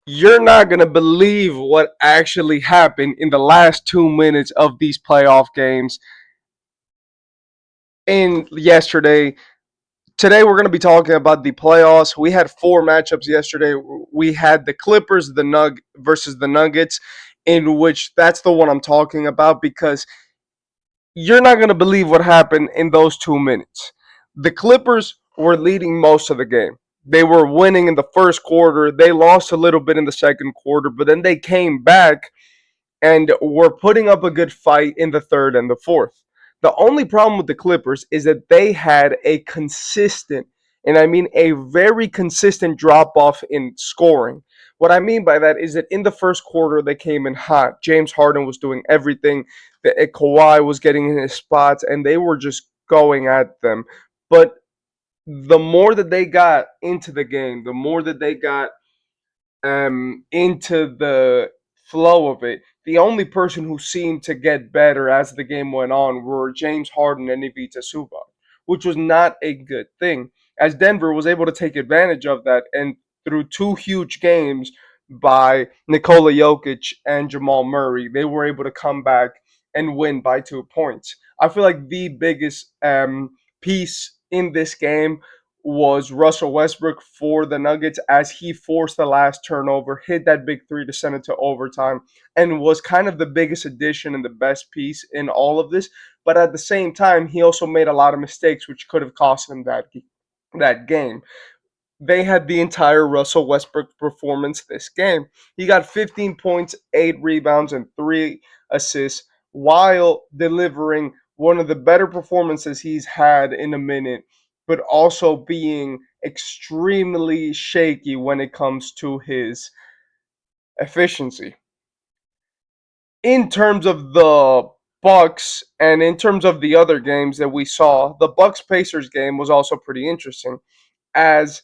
You're not going to believe what actually happened in the last 2 minutes of these playoff games in yesterday. Today we're going to be talking about the playoffs. We had four matchups yesterday. We had the Clippers, the versus the Nuggets, in which that's the one I'm talking about because you're not going to believe what happened in those 2 minutes. The Clippers were leading most of the game. They were winning in the first quarter. They lost a little bit in the second quarter, but then they came back and were putting up a good fight in the third and the fourth. The only problem with the Clippers is that they had a consistent, and I mean a very consistent drop off in scoring. What I mean by that is that in the first quarter, they came in hot. James Harden was doing everything. Kawhi was getting in his spots, and they were just going at them. But the more that they got into the game, the more that they got into the flow of it. The only person who seemed to get better as the game went on were James Harden and Ivica Zubac, which was not a good thing, as Denver was able to take advantage of that and through two huge games by Nikola Jokic and Jamal Murray, they were able to come back and win by 2 points. I feel like the biggest piece in this game was Russell Westbrook for the Nuggets as he forced the last turnover, hit that big three to send it to overtime, and was kind of the biggest addition and the best piece in all of this. But at the same time, he also made a lot of mistakes, which could have cost him that game. They had the entire Russell Westbrook performance this game. He got 15 points, 8 rebounds, and 3 assists while delivering one of the better performances he's had in a minute, but also being extremely shaky when it comes to his efficiency. In terms of the Bucks and in terms of the other games that we saw, the Bucks Pacers game was also pretty interesting as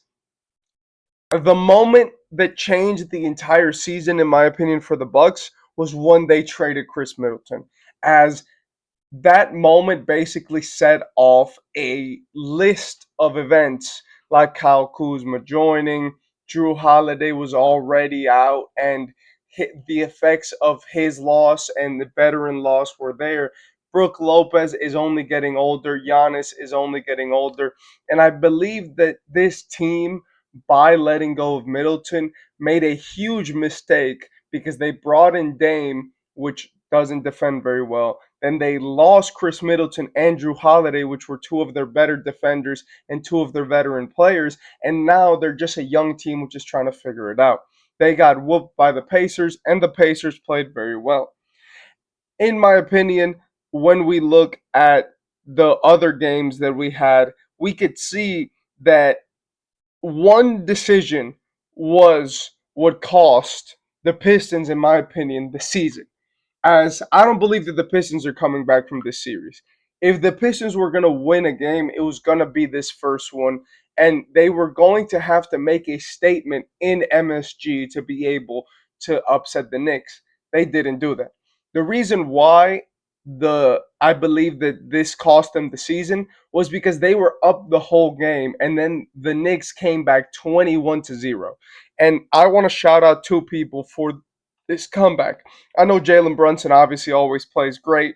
the moment that changed the entire season, in my opinion, for the Bucks was when they traded Chris Middleton. As that moment basically set off a list of events like Kyle Kuzma joining, Drew Holiday was already out, and the effects of his loss and the veteran loss were there. Brooke Lopez is only getting older. Giannis is only getting older. And I believe that this team, by letting go of Middleton, made a huge mistake because they brought in Dame, which doesn't defend very well. Then they lost Chris Middleton and Drew Holiday, which were two of their better defenders and two of their veteran players. And now they're just a young team which is trying to figure it out. They got whooped by the Pacers, and the Pacers played very well. In my opinion, when we look at the other games that we had, we could see that one decision was what cost the Pistons, in my opinion, the season, as I don't believe that the Pistons are coming back from this series. If the Pistons were going to win a game, it was going to be this first one, and they were going to have to make a statement in MSG to be able to upset the Knicks. They didn't do that. The reason why the I believe that this cost them the season was because they were up the whole game and then the Knicks came back 21-0. And I want to shout out two people for this comeback. I know Jalen Brunson obviously always plays great,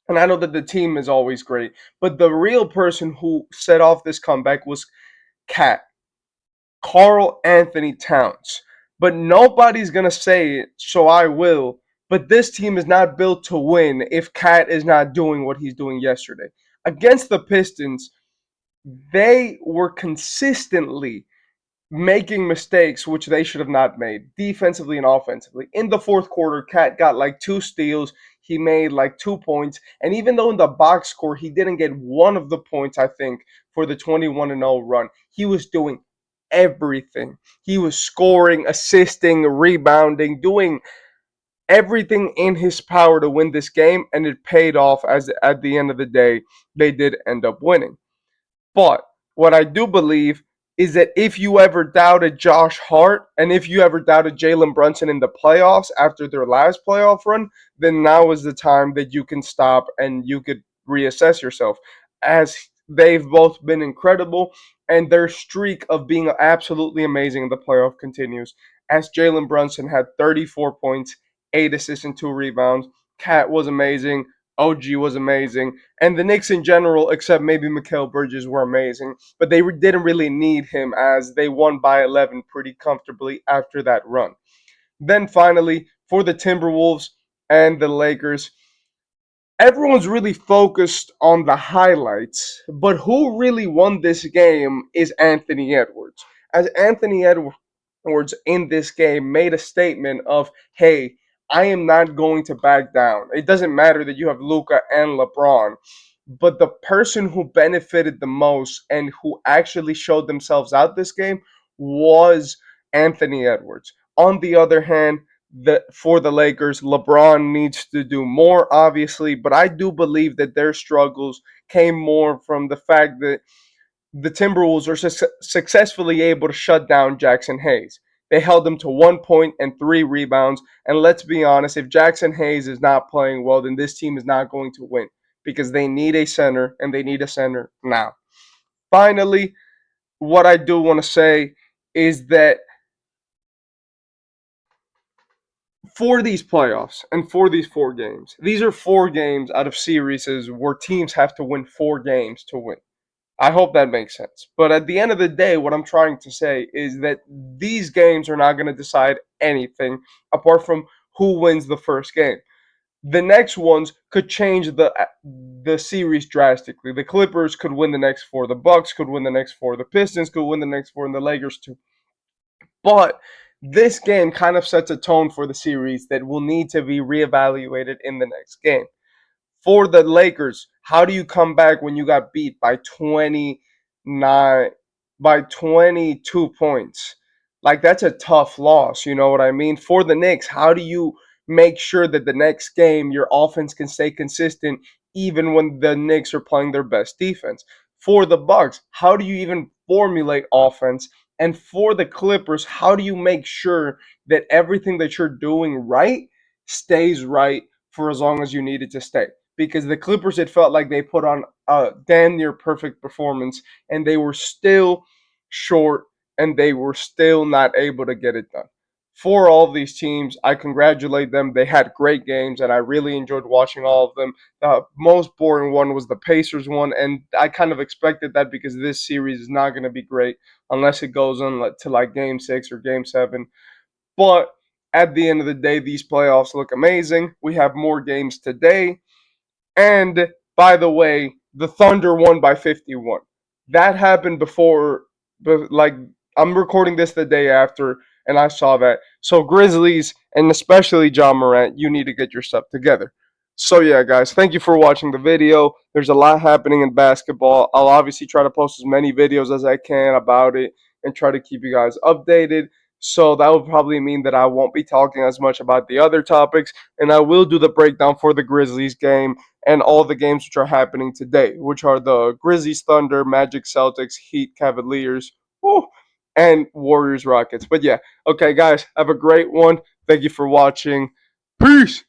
and I know that the team is always great. But the real person who set off this comeback was Cat, Carl Anthony Towns. But nobody's going to say it, so I will. But this team is not built to win if Cat is not doing what he's doing yesterday. Against the Pistons, they were consistently making mistakes which they should have not made defensively and offensively. In the fourth quarter, Cat got like 2 steals. He made like 2 points. And even though in the box score he didn't get one of the points, I think, for the 21-0 run, he was doing everything. He was scoring, assisting, rebounding, doing everything in his power to win this game, and it paid off as at the end of the day, they did end up winning. But what I do believe is that if you ever doubted Josh Hart and if you ever doubted Jalen Brunson in the playoffs after their last playoff run, then now is the time that you can stop and you could reassess yourself. As they've both been incredible and their streak of being absolutely amazing in the playoff continues. as Jalen Brunson had 34 points, 8 assists, and 2 rebounds. Cat was amazing. OG was amazing. And the Knicks in general, except maybe Mikal Bridges, were amazing. But they didn't really need him as they won by 11 pretty comfortably after that run. Then finally, for the Timberwolves and the Lakers, everyone's really focused on the highlights, but who really won this game is Anthony Edwards. As Anthony Edwards in this game made a statement of, hey, I am not going to back down. It doesn't matter that you have Luka and LeBron, but the person who benefited the most and who actually showed themselves out this game was Anthony Edwards. On the other hand, for the Lakers, LeBron needs to do more, obviously, but I do believe that their struggles came more from the fact that the Timberwolves were successfully able to shut down Jackson Hayes. They held him to 1 point and 3 rebounds. And let's be honest, if Jackson Hayes is not playing well, then this team is not going to win because they need a center and they need a center now. Finally, what I do want to say is that for these playoffs and for these 4 games, these are 4 games out of series where teams have to win 4 games to win. I hope that makes sense. But at the end of the day, what I'm trying to say is that these games are not going to decide anything apart from who wins the first game. The next ones could change the series drastically. The Clippers could win the next 4, the Bucks could win the next 4, the Pistons could win the next 4, and the Lakers too. But this game kind of sets a tone for the series that will need to be reevaluated in the next game. For the Lakers, how do you come back when you got beat by 29 by 22 points? Like that's a tough loss, you know what I mean? For the Knicks, how do you make sure that the next game your offense can stay consistent even when the Knicks are playing their best defense? For the Bucks, how do you even formulate offense? And for the Clippers, how do you make sure that everything that you're doing right stays right for as long as you need it to stay? Because the Clippers, it felt like they put on a damn near perfect performance and they were still short and they were still not able to get it done. For all of these teams, I congratulate them. They had great games and I really enjoyed watching all of them. The most boring one was the Pacers one, and I kind of expected that because this series is not going to be great unless it goes on to like game 6 or game 7. But at the end of the day, these playoffs look amazing. We have more games today. And by the way, the Thunder won by 51. That happened before, but like I'm recording this the day after, and I saw that. So Grizzlies and especially John Morant, you need to get your stuff together. So yeah, guys, thank you for watching the video. There's a lot happening in basketball. I'll obviously try to post as many videos as I can about it and try to keep you guys updated. So that will probably mean that I won't be talking as much about the other topics, and I will do the breakdown for the Grizzlies game and all the games which are happening today, which are the Grizzlies, Thunder, Magic, Celtics, Heat, Cavaliers, and Warriors, Rockets. But yeah, okay, guys, have a great one. Thank you for watching. Peace.